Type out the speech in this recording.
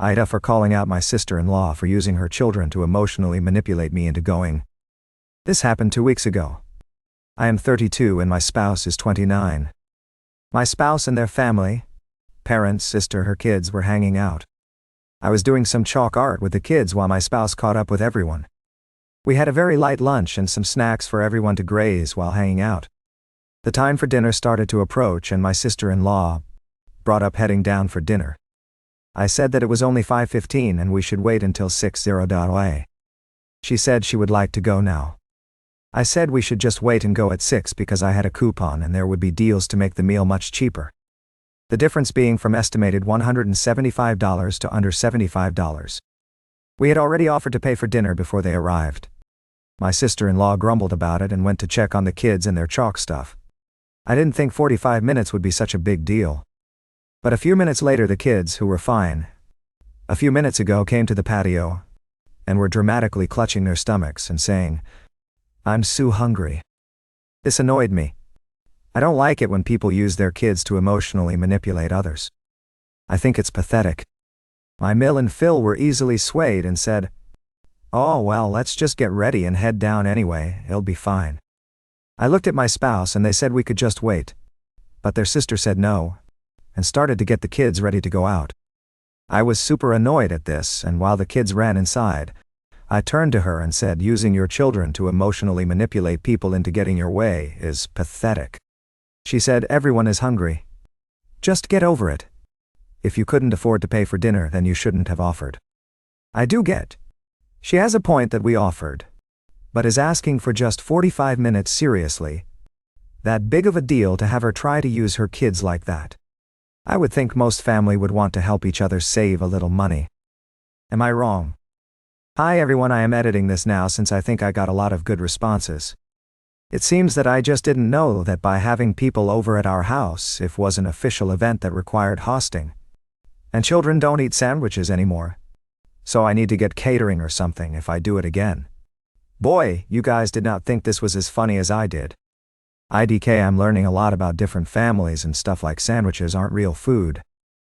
AITA for calling out my sister-in-law for using her children to emotionally manipulate me into going. This happened 2 weeks ago. I am 32 and my spouse is 29. My spouse and their family, parents, sister, her kids were hanging out. I was doing some chalk art with the kids while my spouse caught up with everyone. We had a very light lunch and some snacks for everyone to graze while hanging out. The time for dinner started to approach and my sister-in-law brought up heading down for dinner. I said that it was only 5:15 and we should wait until 6:00. She said she would like to go now. I said we should just wait and go at 6 because I had a coupon and there would be deals to make the meal much cheaper. The difference being from estimated $175 to under $75. We had already offered to pay for dinner before they arrived. My sister-in-law grumbled about it and went to check on the kids and their chalk stuff. I didn't think 45 minutes would be such a big deal. But a few minutes later the kids, who were fine a few minutes ago, came to the patio and were dramatically clutching their stomachs and saying, "I'm so hungry." This annoyed me. I don't like it when people use their kids to emotionally manipulate others. I think it's pathetic. My Mill and Phil were easily swayed and said, "Oh well, let's just get ready and head down anyway, it'll be fine." I looked at my spouse and they said we could just wait. But their sister said no, and started to get the kids ready to go out. I was super annoyed at this, and while the kids ran inside, I turned to her and said, "Using your children to emotionally manipulate people into getting your way is pathetic." She said, "Everyone is hungry. Just get over it. If you couldn't afford to pay for dinner, then you shouldn't have offered." I do get. She has a point that we offered. But is asking for just 45 minutes seriously that big of a deal to have her try to use her kids like that? I would think most family would want to help each other save a little money. Am I wrong? Hi everyone, I am editing this now since I think I got a lot of good responses. It seems that I just didn't know that by having people over at our house, if was an official event that required hosting. And children don't eat sandwiches anymore. So I need to get catering or something if I do it again. Boy, you guys did not think this was as funny as I did. IDK, I'm learning a lot about different families and stuff like sandwiches aren't real food.